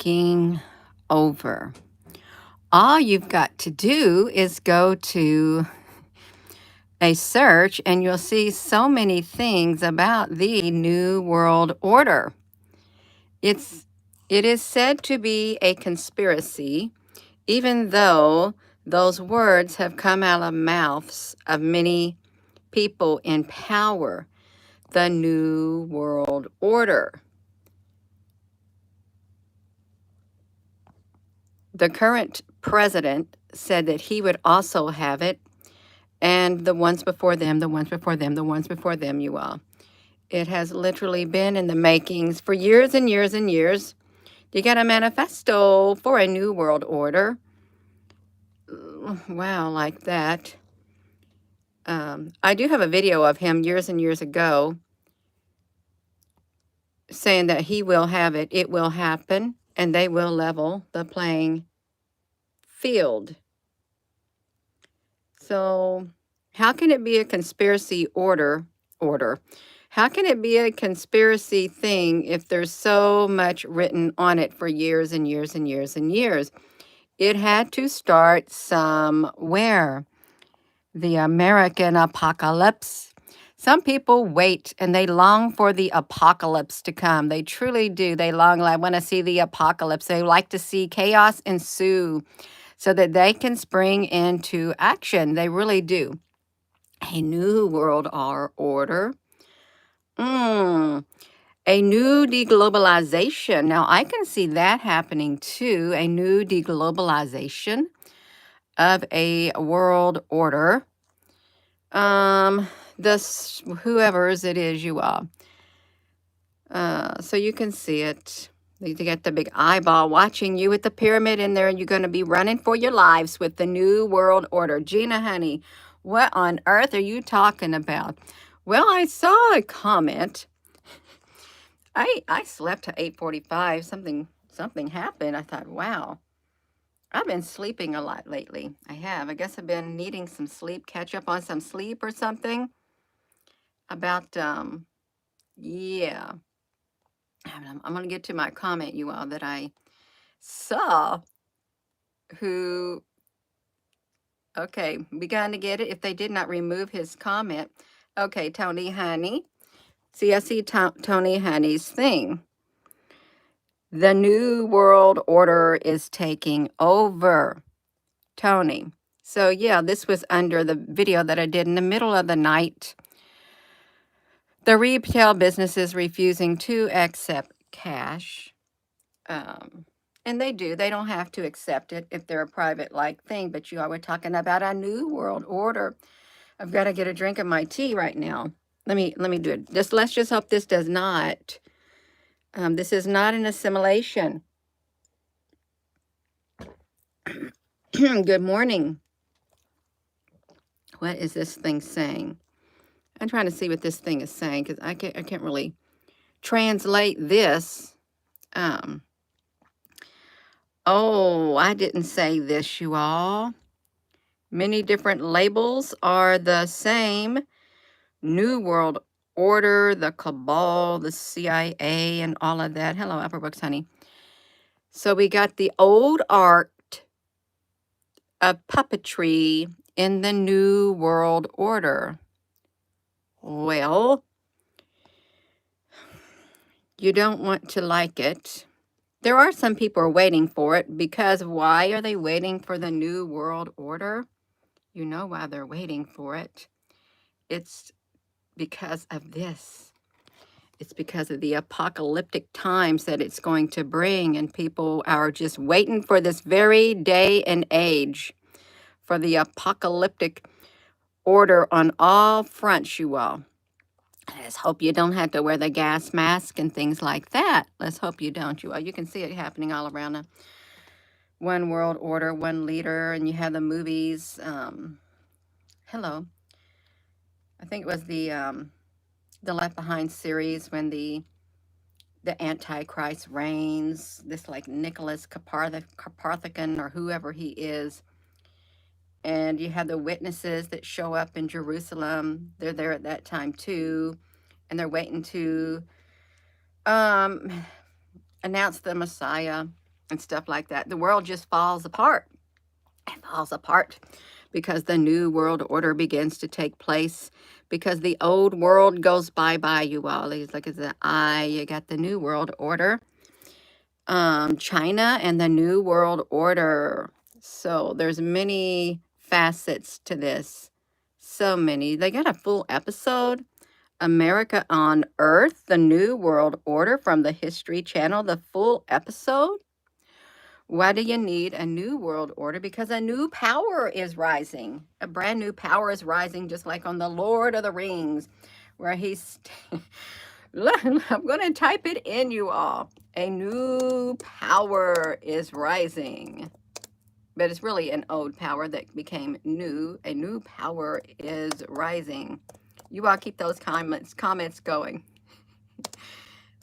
taking over. All you've got to do is go to a search and you'll see so many things about the New World Order. It is said to be a conspiracy, even though those words have come out of mouths of many people in power. The New World Order. The current president said that he would also have it, and the ones before them, the ones before them, the ones before them, you all. It has literally been in the makings for years and years and years. You got a manifesto for a new world order. Wow, like that. I do have a video of him years and years ago saying that he will have it, it will happen, and they will level the playing field. So how can it be a conspiracy order? How can it be a conspiracy thing if there's so much written on it for years and years and years and years? It had to start somewhere. The American apocalypse. Some people wait and they long for the apocalypse to come. They truly do. They long, I want to see the apocalypse. They like to see chaos ensue so that they can spring into action. They really do. A new world order. A new deglobalization. Now, I can see that happening too. A new deglobalization of a world order. This, whoever's it is, you all. So you can see it. You get the big eyeball watching you with the pyramid in there, and you're going to be running for your lives with the new world order. Gina, honey, what on earth are you talking about? Well, I saw a comment. I slept to 8:45. Something happened. I thought, wow, I've been sleeping a lot lately. I have. I guess I've been needing some sleep, catch up on some sleep or something. About yeah. I'm going to get to my comment, you all, that I saw who, okay, begun to get it. If they did not remove his comment. Okay, Tony Honey. See, I see Tony Honey's thing. The new world order is taking over. Tony. So, yeah, this was under the video that I did in the middle of the night. The retail businesses refusing to accept cash. And they do. They don't have to accept it if they're a private-like thing. But you all were talking about a new world order. I've got to get a drink of my tea right now. Let me do it. Let's just hope this does not. This is not an assimilation. Good morning. What is this thing saying? I'm trying to see what this thing is saying because I can't really translate this. Oh, I didn't say this, you all. Many different labels are the same. New World Order, the cabal, the CIA, and all of that. Hello, Upper Brooks, honey. So we got the old art of puppetry in the New World Order. Well, you don't want to like it. There are some people who are waiting for it because why are they waiting for the New World Order? You know why they're waiting for it. It's because of this. It's because of the apocalyptic times that it's going to bring, and people are just waiting for this very day and age for the apocalyptic order on all fronts, you all. Let's hope you don't have to wear the gas mask and things like that. Let's hope you don't, you all. You can see it happening all around. One world order, one leader, and you have the movies. Hello. I think it was the Left Behind series when the Antichrist reigns, this like Nicholas Carpathican or whoever he is. And you have the witnesses that show up in Jerusalem. They're there at that time too. And they're waiting to announce the Messiah. and stuff like that. The world just falls apart. It falls apart because the new world order begins to take place, because the old world goes bye-bye, you all. It's like it's the eye. You got the new world order, China and the new world order. So there's many facets to this. So many. They got a full episode. America on Earth, the New World Order from the History Channel, the full episode. Why do you need a new world order? Because a new power is rising. A brand new power is rising, just like on the Lord of the Rings, where he's. I'm going to type it in, you all. A new power is rising. But it's really an old power that became new. A new power is rising. You all keep those comments going.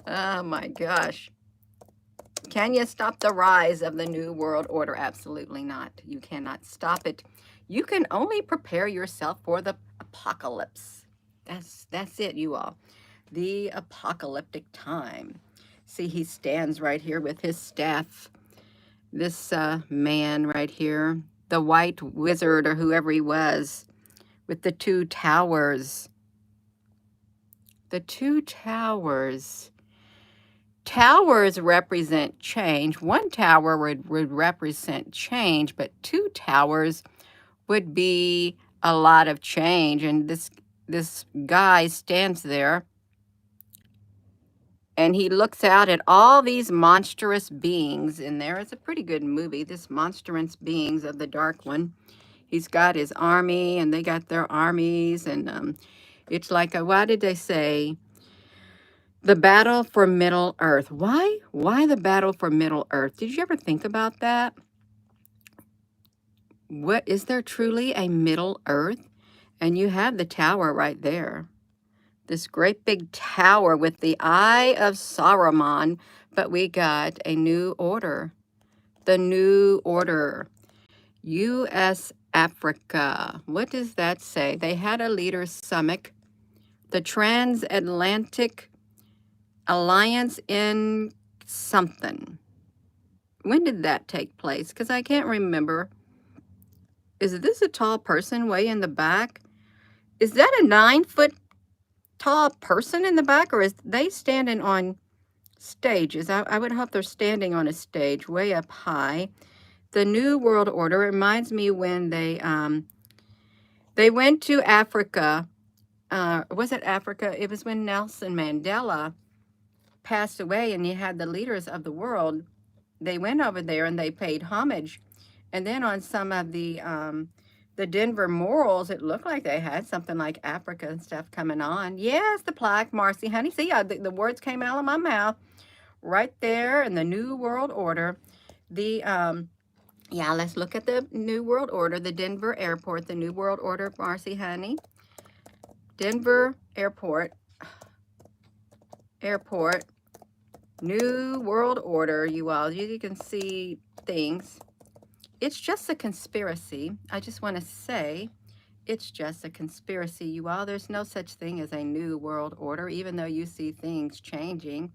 Oh my gosh. Can you stop the rise of the new world order? Absolutely not. You cannot stop it. You can only prepare yourself for the apocalypse. That's it, you all. The apocalyptic time. See, he stands right here with his staff. This man right here, the white wizard or whoever he was, with the two towers. The two towers. Towers represent change. One tower would represent change, but two towers would be a lot of change. And this guy stands there and he looks out at all these monstrous beings in there. It's a pretty good movie, this monstrous beings of the Dark One. He's got his army and they got their armies, and it's like why did they say the battle for Middle Earth? Why the battle for Middle Earth? Did you ever think about that? What is there truly a Middle Earth? And you have the tower right there. This great big tower with the Eye of Saruman, but we got a new order. The new order. U.S. Africa. What does that say? They had a leaders summit. The Transatlantic Alliance in something. When did that take place? Because I can't remember. Is this a tall person way in the back? Is that a 9-foot tall person in the back, or is they standing on stages? I would hope they're standing on a stage way up high. The New World Order reminds me when they went to Africa. Was it Africa? It was when Nelson Mandela passed away and you had the leaders of the world. They went over there and they paid homage. And then on some of the Denver murals, it looked like they had something like Africa and stuff coming on. Yes, the plaque, Marcy, honey. See, the words came out of my mouth right there in the New World Order. Yeah, let's look at the New World Order, the Denver airport, the New World Order, Marcy, honey. Denver airport, New World Order, you all. You can see things. It's just a conspiracy. I just want to say it's just a conspiracy, you all. There's no such thing as a new world order, even though you see things changing.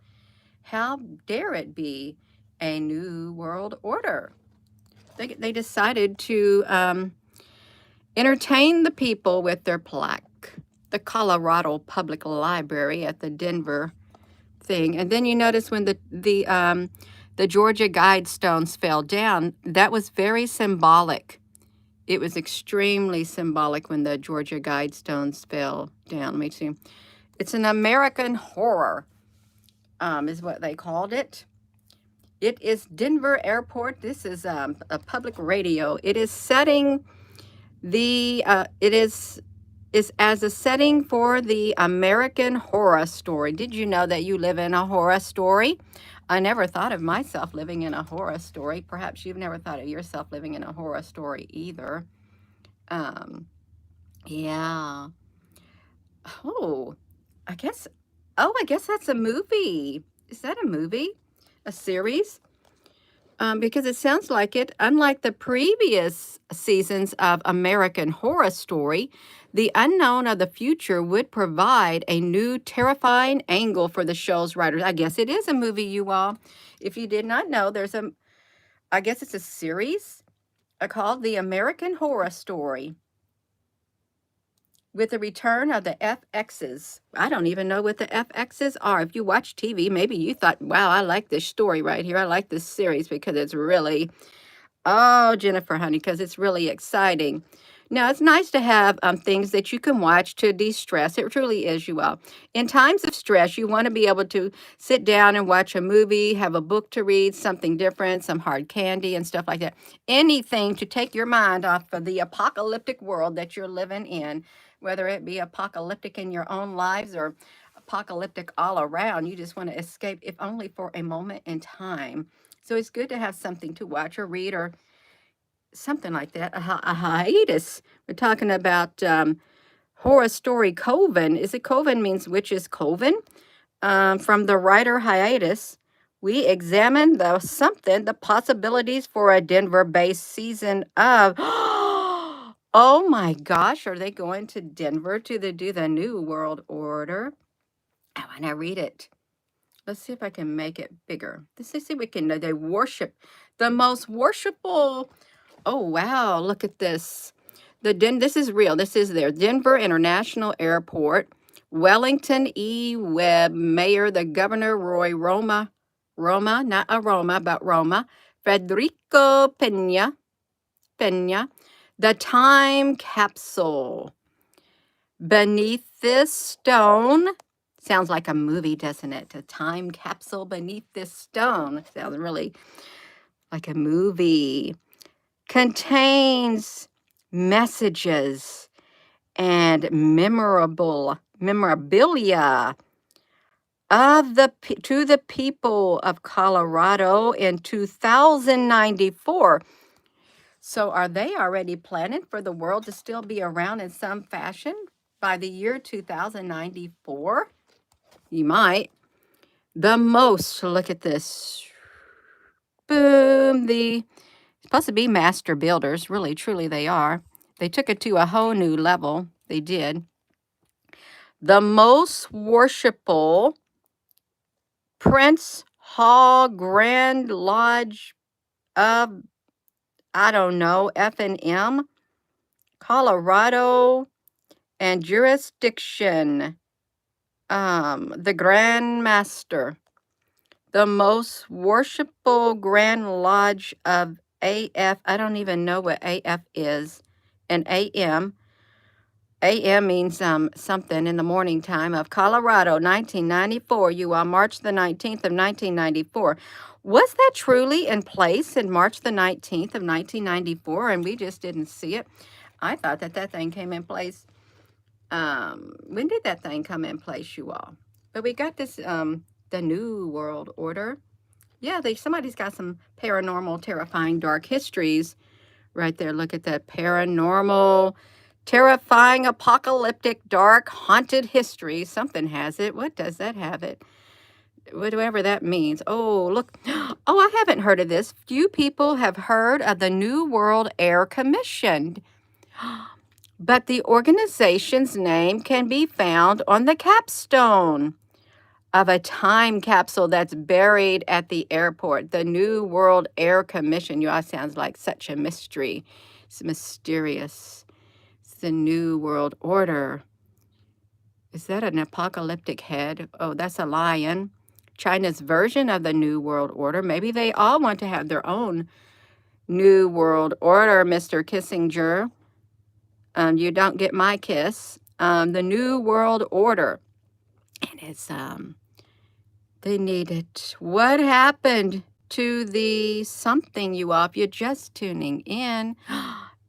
How dare it be a new world order? They decided to entertain the people with their plaque. The Colorado Public Library at the Denver thing. And then you notice when the Georgia Guidestones fell down, that was very symbolic. It was extremely symbolic when the Georgia Guidestones fell down. Let me see. It's an American horror, is what they called it. It is Denver Airport. This is a public radio. It is setting the, it is as a setting for the American Horror Story. Did you know that you live in a horror story? I never thought of myself living in a horror story. Perhaps you've never thought of yourself living in a horror story either. Yeah. Oh, I guess that's a movie. Is that a movie? A series? Because it sounds like it. Unlike the previous seasons of American Horror Story, the unknown of the future would provide a new terrifying angle for the show's writers. I guess it is a movie, you all. If you did not know, there's I guess it's a series called The American Horror Story with the return of the FXs. I don't even know what the FXs are. If you watch TV, maybe you thought, wow, I like this story right here. I like this series because it's really, oh, Jennifer, honey, because it's really exciting. Now, it's nice to have things that you can watch to de-stress. It truly is, you all. In times of stress, you want to be able to sit down and watch a movie, have a book to read, something different, some hard candy and stuff like that. Anything to take your mind off of the apocalyptic world that you're living in, whether it be apocalyptic in your own lives or apocalyptic all around. You just want to escape, if only for a moment in time. So it's good to have something to watch or read or something like that, a hiatus. We're talking about horror story Coven. Is it Coven means witches Coven? From the writer hiatus, we examine the possibilities for a Denver-based season of. Oh my gosh, are they going to Denver to do the New World Order? I want to read it. Let's see if I can make it bigger. Let's see if we can. They worship the most worshipful. Oh wow! Look at this. This is real. This is their Denver International Airport. Wellington E. Webb, Mayor, the Governor Roy Roma, not Aroma, but Roma, Federico Pena, the time capsule. Beneath this stone, sounds like a movie, doesn't it? A time capsule beneath this stone. Sounds really like a movie. Contains messages and memorabilia to the people of Colorado in 2094. So are they already planning for the world to still be around in some fashion by the year 2094? You might. Look at this. Boom, supposed to be master builders. Really, truly they are. They took it to a whole new level. They did. The most worshipful Prince Hall Grand Lodge of, I don't know, F&M, Colorado, and jurisdiction. The Grand Master. The most worshipful Grand Lodge of AF. I don't even know what AF is. And AM. AM means something in the morning time of Colorado, 1994. You are March the 19th of 1994. Was that truly in place in March the 19th of 1994 and we just didn't see it? I thought that thing came in place. When did that thing come in place, you all? But we got this, the New World Order. Yeah, somebody's got some paranormal, terrifying, dark histories right there. Look at that paranormal, terrifying, apocalyptic, dark, haunted history. Something has it. What does that have it? Whatever that means. Oh, look. Oh, I haven't heard of this. Few people have heard of the New World Air Commission. But the organization's name can be found on the capstone of a time capsule that's buried at the airport. The New World Air Commission. You all sounds like such a mystery. It's mysterious. It's the New World Order. Is that an apocalyptic head? Oh, that's a lion. China's version of the New World Order. Maybe they all want to have their own New World Order, Mr. Kissinger. You don't get my kiss. The New World Order. And it's, they need it. What happened to the something, you all, if you're just tuning in?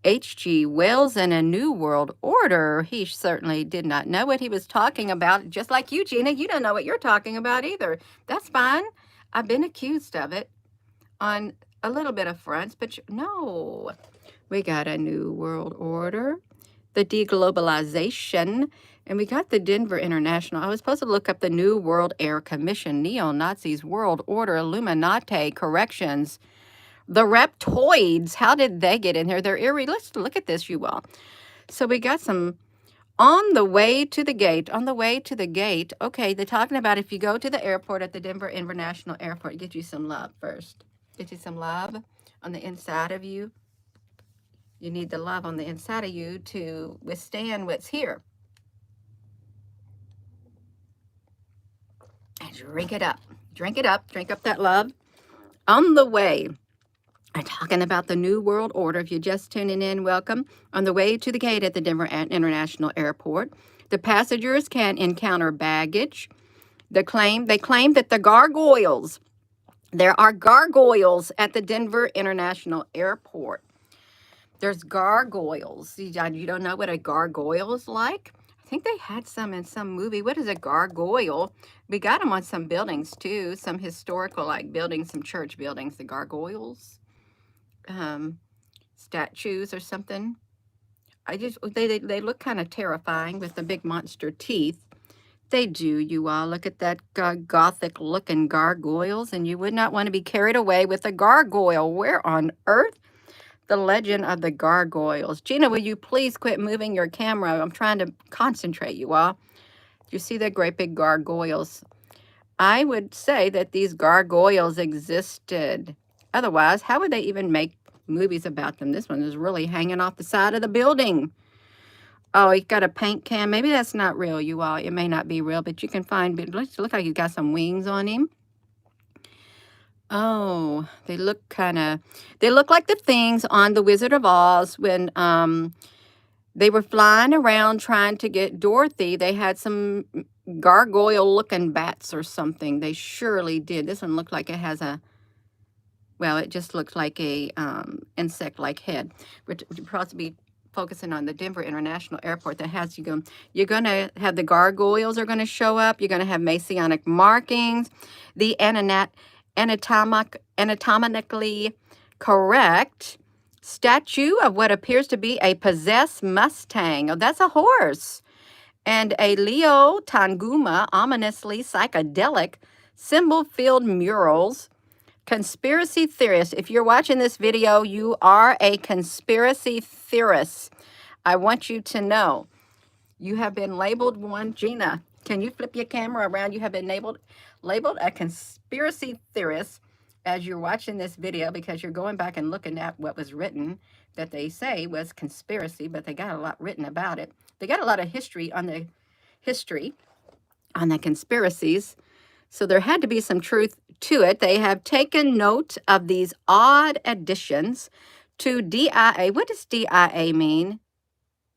H.G. Wells and a New World Order. He certainly did not know what he was talking about. Just like you, Gina, you don't know what you're talking about either. That's fine. I've been accused of it on a little bit of fronts, but no. We got a New World Order, the deglobalization, and we got the Denver International. I was supposed to look up the New World Air Commission, neo-Nazis, World Order, Illuminati, corrections, the reptoids. How did they get in here? They're eerie. Let's look at this, you all. So we got some on the way to the gate. On the way to the gate. Okay, they're talking about if you go to the airport at the Denver International Airport, get you some love first. Get you some love on the inside of you. You need the love on the inside of you to withstand what's here. And drink it up. Drink it up. Drink up that love. On the way, I'm talking about the New World Order. If you're just tuning in, welcome. On the way to the gate at the Denver International Airport, the passengers can encounter baggage. They claim that the gargoyles, there are gargoyles at the Denver International Airport. There's gargoyles. You don't know what a gargoyle is like? I think they had some in some movie. What is a gargoyle? We got them on some buildings too, some historical like buildings, some church buildings, the gargoyles, statues or something. They look kind of terrifying with the big monster teeth. They do, you all. Look at that gothic looking gargoyles, and you would not want to be carried away with a gargoyle. Where on earth? The legend of the gargoyles. Gina, will you please quit moving your camera? I'm trying to concentrate, you all. Do you see the great big gargoyles? I would say that these gargoyles existed. Otherwise, how would they even make movies about them? This one is really hanging off the side of the building. Oh, he got a paint can. Maybe that's not real, you all. It may not be real, but you can find, it looks like he's got some wings on him. Oh, they look like the things on The Wizard of Oz when they were flying around trying to get Dorothy. They had some gargoyle-looking bats or something. They surely did. This one looked like it has it just looks like a insect-like head. We're possibly focusing on the Denver International Airport that has you're going to have the gargoyles are going to show up. You're going to have Masonic markings. The anatomically correct statue of what appears to be a possessed Mustang. Oh, that's a horse. And a Leo Tanguma, ominously psychedelic, symbol-filled murals. Conspiracy theorists. If you're watching this video, you are a conspiracy theorist. I want you to know you have been labeled one. Gina, can you flip your camera around? You have been labeled a conspiracy theorist as you're watching this video because you're going back and looking at what was written that they say was conspiracy, but they got a lot written about it. They got a lot of history on the conspiracies. So there had to be some truth to it. They have taken note of these odd additions to DIA. What does DIA mean?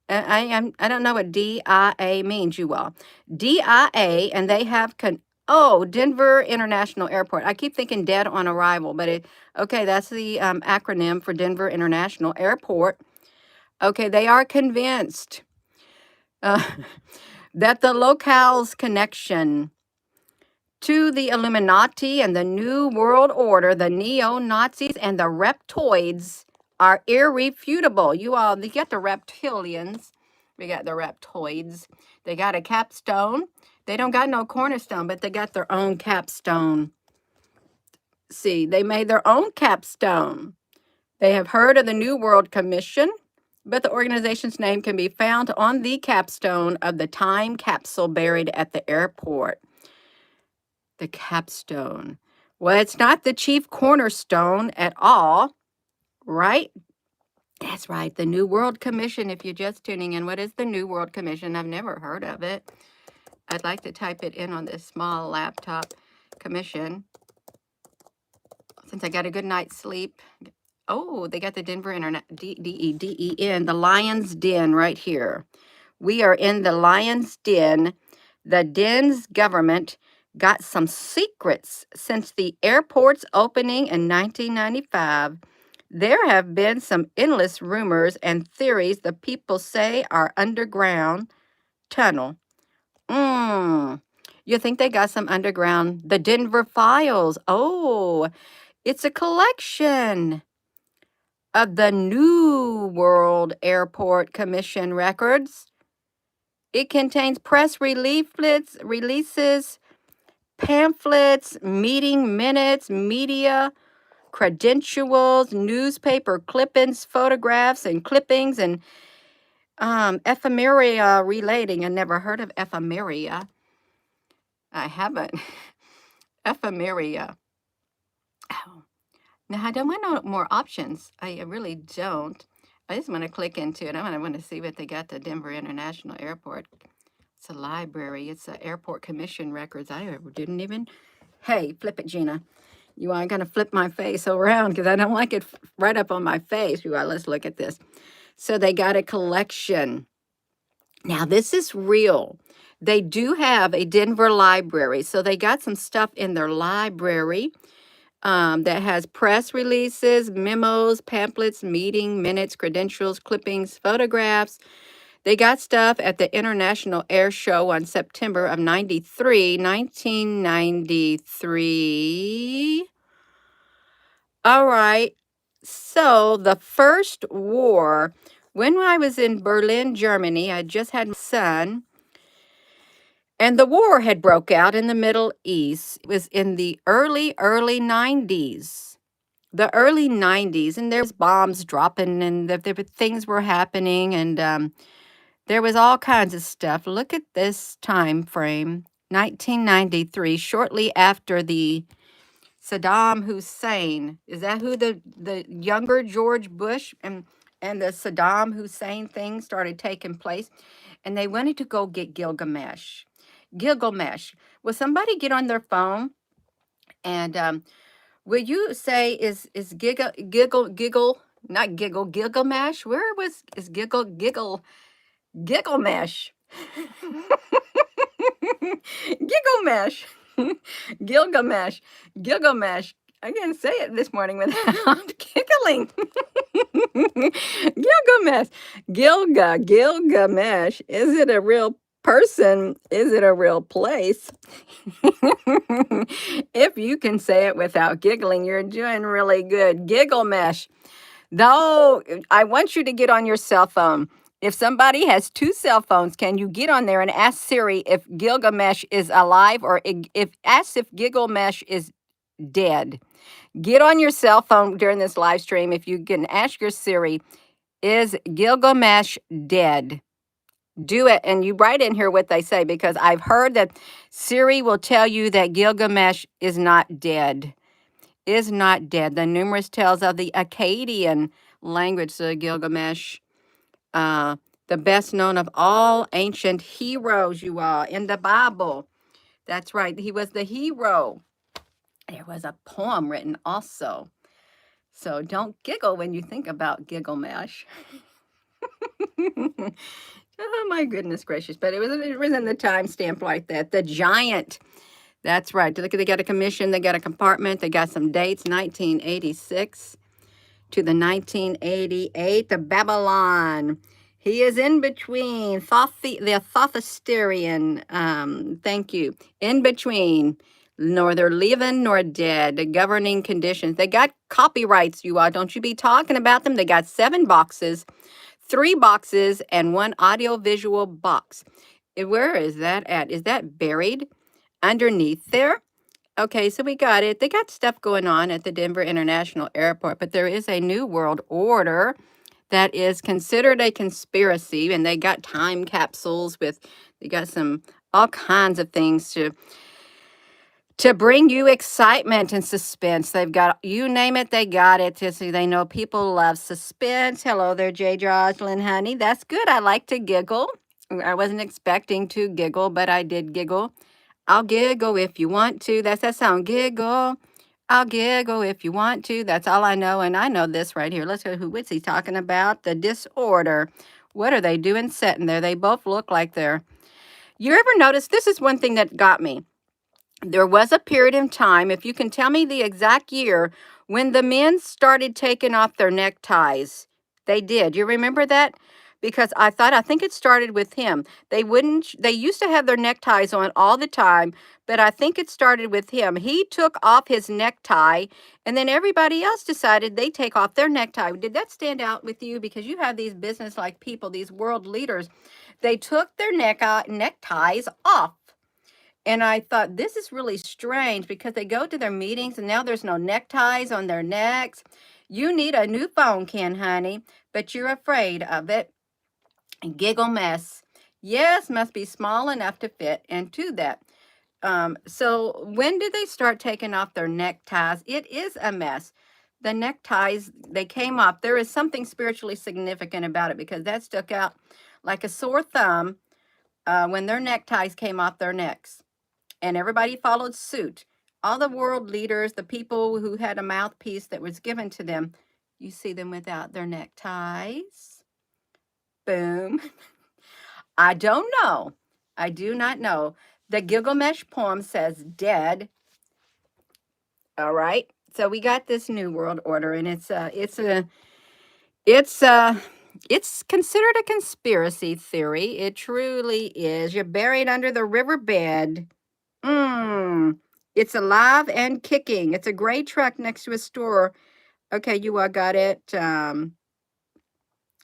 I don't know what DIA means, you all. DIA, and they have Denver International Airport. I keep thinking dead on arrival, but that's the acronym for Denver International Airport. Okay, they are convinced that the locale's connection to the Illuminati and the New World Order, the neo-Nazis and the reptoids are irrefutable. You got the reptilians. We got the reptoids. They got a capstone. They don't got no cornerstone, but they got their own capstone. See, they made their own capstone. They have heard of the New World Commission, but the organization's name can be found on the capstone of the time capsule buried at the airport. The capstone. Well, it's not the chief cornerstone at all, right? That's right. The New World Commission. If you're just tuning in, what is the New World Commission? I've never heard of it. I'd like to type it in on this small laptop. Commission. Since I got a good night's sleep. Oh, they got the Denver DEN, the Lion's Den right here. We are in the Lion's Den. The den's government got some secrets since the airport's opening in 1995. There have been some endless rumors and theories the people say are underground tunnel. You think they got some underground? The Denver Files. Oh, it's a collection of the New World Airport Commission records. It contains press releases, pamphlets, meeting minutes, media credentials, newspaper clippings, photographs and clippings, and ephemeria relating. I never heard of ephemeria. I haven't. Ephemeria. Oh. Now, I don't want no more options. I really don't. I just want to click into it. I want to see what they got to Denver International Airport. It's a library. It's an airport commission records. I didn't even. Hey, flip it, Gina. You are going to flip my face around because I don't like it right up on my face. You are. Let's look at this. So they got a collection. Now, this is real. They do have a Denver library. So they got some stuff in their library that has press releases, memos, pamphlets, meeting minutes, credentials, clippings, photographs. They got stuff at the International Air Show on September of 1993. All right. So the first war, when I was in Berlin, Germany, I just had my son, and the war had broke out in the Middle East. It was in the early 90s. The early 90s, and there was bombs dropping, and things were happening, and there was all kinds of stuff. Look at this time frame, 1993, shortly after the Saddam Hussein. Is that who the younger George Bush and the Saddam Hussein thing started taking place? And they wanted to go get Gilgamesh. Gilgamesh. Will somebody get on their phone and will you say is Gilgamesh? Where is Gilgamesh? Gilgamesh. Gilgamesh. Gilgamesh. I can't say it this morning without giggling. Gilgamesh. Gilgamesh. Is it a real person? Is it a real place? If you can say it without giggling, you're doing really good. Gilgamesh. Though, I want you to get on your cell phone. If somebody has two cell phones, can you get on there and ask Siri if Gilgamesh is alive or ask if Gilgamesh is dead? Get on your cell phone during this live stream. If you can ask your Siri, is Gilgamesh dead? Do it, and you write in here what they say, because I've heard that Siri will tell you that Gilgamesh is not dead. Is not dead. The numerous tales of the Akkadian language, the Gilgamesh, the best known of all ancient heroes, you all, in the Bible. That's right. He was the hero. There was a poem written also. So don't giggle when you think about Gilgamesh. Oh my goodness gracious! But it was in the timestamp like that. The giant. That's right. Look, they got a commission. They got a compartment. They got some dates. 1986 to the 1988. The Babylon. He is in between the Thothesterian. Thank you. In between. Nor they're living nor dead. The governing conditions. They got copyrights, you all. Don't you be talking about them. They got 7 boxes, 3 boxes, and 1 audiovisual box. Where is that at? Is that buried underneath there? Okay, so we got it. They got stuff going on at the Denver International Airport, but there is a new world order that is considered a conspiracy, and they got time capsules they got some all kinds of things to bring you excitement and suspense. They've got, you name it, they got it. Just so they know people love suspense. Hello there, J. Jocelyn, honey. That's good. I like to giggle. I wasn't expecting to giggle, but I did giggle. I'll giggle if you want to. That's that sound. Giggle. I'll giggle if you want to. That's all I know. And I know this right here. Let's go. What's he talking about? The disorder. What are they doing sitting there? They both look like they're... You ever notice? This is one thing that got me. There was a period in time, if you can tell me the exact year, when the men started taking off their neckties. They did. You remember that? Because I think it started with him. They used to have their neckties on all the time, but I think it started with him. He took off his necktie, and then everybody else decided they take off their necktie. Did that stand out with you? Because you have these business-like people, these world leaders. They took their neckties off. And I thought, this is really strange, because they go to their meetings and now there's no neckties on their necks. You need a new phone, Ken, honey, but you're afraid of it. Giggle mess. Yes, must be small enough to fit into that. So when did they start taking off their neckties? It is a mess. the neckties, they came off. There is something spiritually significant about it because that stuck out like a sore thumb when their neckties came off their necks. And everybody followed suit. All the world leaders, the people who had a mouthpiece that was given to them, you see them without their neckties. Boom. I don't know. I do not know. The Gilgamesh poem says dead. All right. So we got this new world order, and it's considered a conspiracy theory. It truly is. You're buried under the riverbed. It's alive and kicking. It's a gray truck next to a store. Okay, you all got it.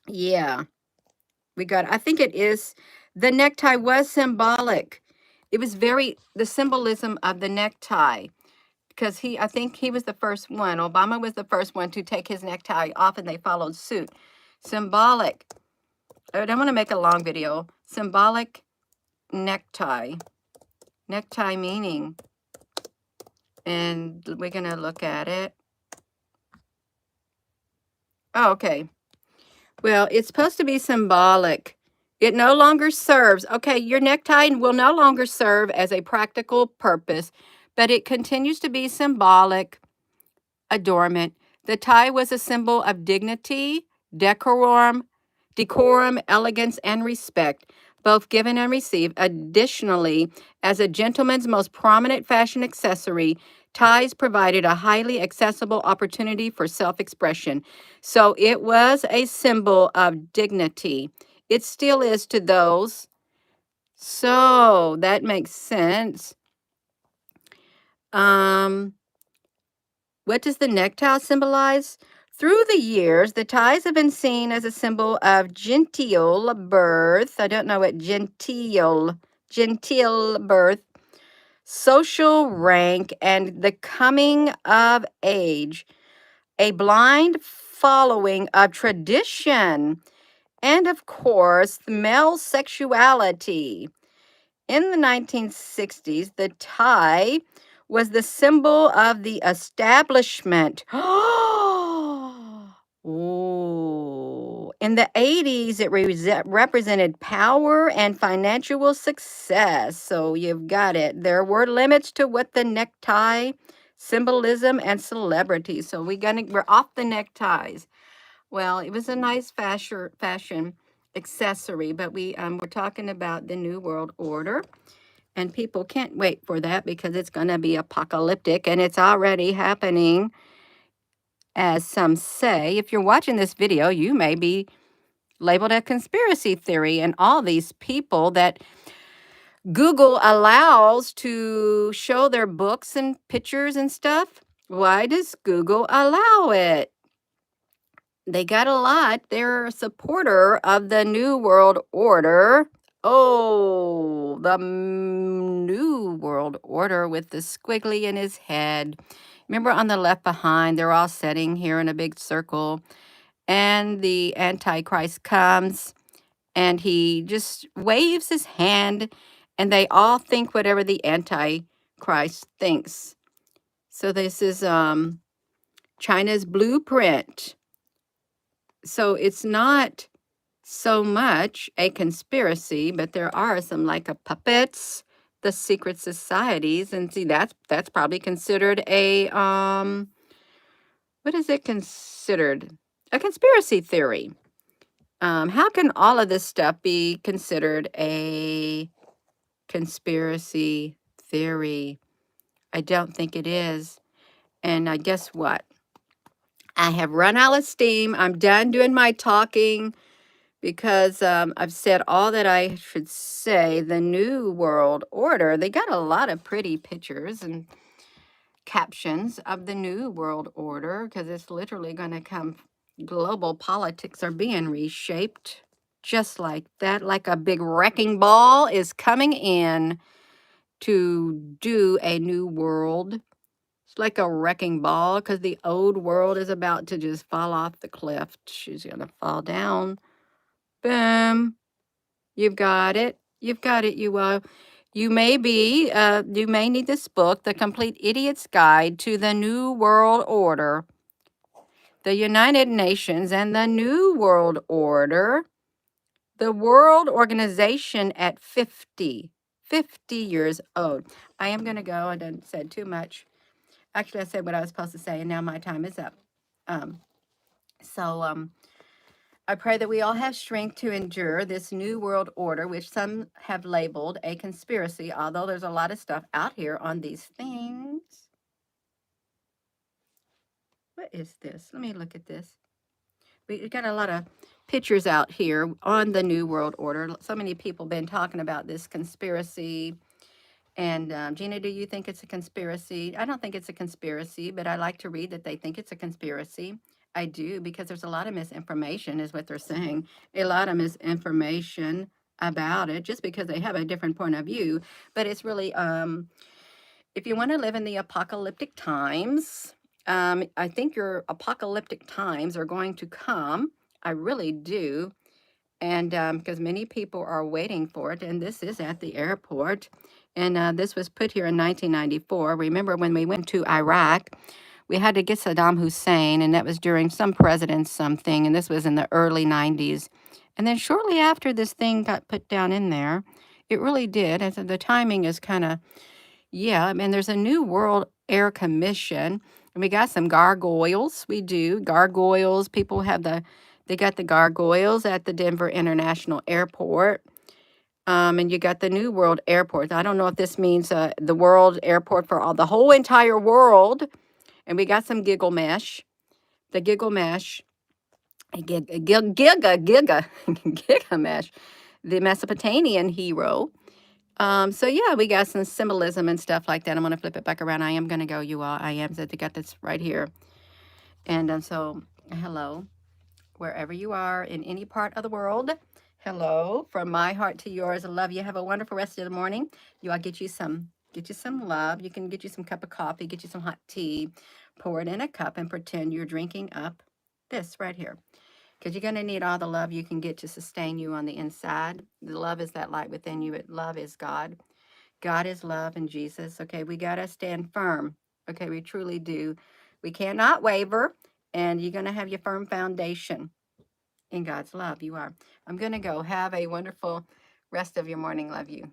Yeah, we got it. I think it is. The necktie was symbolic. It was the symbolism of the necktie. Because I think he was the first one. Obama was the first one to take his necktie off and they followed suit. Symbolic. I don't want to make a long video. Symbolic necktie. Necktie meaning. And we're going to look at it. Oh, okay. Well, it's supposed to be symbolic. It no longer serves. Okay, your necktie will no longer serve as a practical purpose, but it continues to be symbolic adornment. The tie was a symbol of dignity, decorum, elegance, and respect, both given and received. Additionally, as a gentleman's most prominent fashion accessory, ties provided a highly accessible opportunity for self-expression. So it was a symbol of dignity. It still is to those. So that makes sense. What does the necktie symbolize? Through the years, the ties have been seen as a symbol of genteel birth. I don't know what genteel birth, social rank, and the coming of age, a blind following of tradition, and of course, male sexuality. In the 1960s, the tie was the symbol of the establishment. Ooh. In the 80s, it represented power and financial success. So you've got it. There were limits to what the necktie symbolism and celebrity. So we're off the neckties. Well, it was a nice fashion accessory, but we're talking about the New World Order. And people can't wait for that because it's going to be apocalyptic, and it's already happening, as some say. If you're watching this video, you may be labeled a conspiracy theory, and all these people that Google allows to show their books and pictures and stuff. Why does Google allow it? They got a lot. They're a supporter of the New World Order. Oh, the New World Order with the squiggly in his head. Remember on the Left Behind, they're all sitting here in a big circle, and the Antichrist comes, and he just waves his hand, and they all think whatever the Antichrist thinks. So this is China's blueprint. So it's not so much a conspiracy, but there are some like a puppets, the secret societies, and see that's probably considered a what is it considered? A conspiracy theory. How can all of this stuff be considered a conspiracy theory? I don't think it is. And guess what? I have run out of steam. I'm done doing my talking because I've said all that I should say. The New World Order, they got a lot of pretty pictures and captions of the New World Order because it's literally going to come. Global politics are being reshaped just like that, like a big wrecking ball is coming in to do a new world. It's like a wrecking ball because the old world is about to just fall off the cliff. She's going to fall down. Boom. You've got it. You've got it, you all. You may need this book, The Complete Idiot's Guide to the New World Order. the United Nations and the New World Order, the World Organization at 50 years old. I am going to go. I done said too much. Actually, I said what I was supposed to say, and now my time is up. Um, so I pray that we all have strength to endure this new world order, which some have labeled a conspiracy, although there's a lot of stuff out here on these things. What is this? Let me look at this. We got a lot of pictures out here on the new world order. So many people been talking about this conspiracy. And Gina, do you think it's a conspiracy? I don't think it's a conspiracy, but I like to read that they think it's a conspiracy. I do, because there's a lot of misinformation, is what they're saying. A lot of misinformation about it, just because they have a different point of view. But it's really, if you want to live in the apocalyptic times, I think your apocalyptic times are going to come. I really do. And because many people are waiting for it, and this is at the airport. And this was put here in 1994. Remember when we went to Iraq, we had to get Saddam Hussein, and that was during some president something, and this was in the early 90s. And then shortly after this thing got put down in there, it really did. And so the timing is kind of, yeah, I mean, there's a new World Air Commission, and we got some gargoyles. We do gargoyles. People have they got the gargoyles at the Denver International Airport. And you got the New World Airport. I don't know if this means the world airport for the whole entire world. And we got some giggle mesh. The giggle mesh, Gigamesh, the Mesopotamian hero. So yeah, we got some symbolism and stuff like that. I'm gonna flip it back around. I am gonna go, you all. I am. So they got this right here. And so hello, wherever you are in any part of the world. Hello, from my heart to yours. I love you. Have a wonderful rest of the morning. You all get you some love. You can get you some cup of coffee, get you some hot tea, pour it in a cup and pretend you're drinking up this right here. Because you're going to need all the love you can get to sustain you on the inside. The love is that light within you. Love is God. God is love and Jesus. Okay, we got to stand firm. Okay, we truly do. We cannot waver, and you're going to have your firm foundation in God's love. You are. I'm going to go. Have a wonderful rest of your morning. Love you.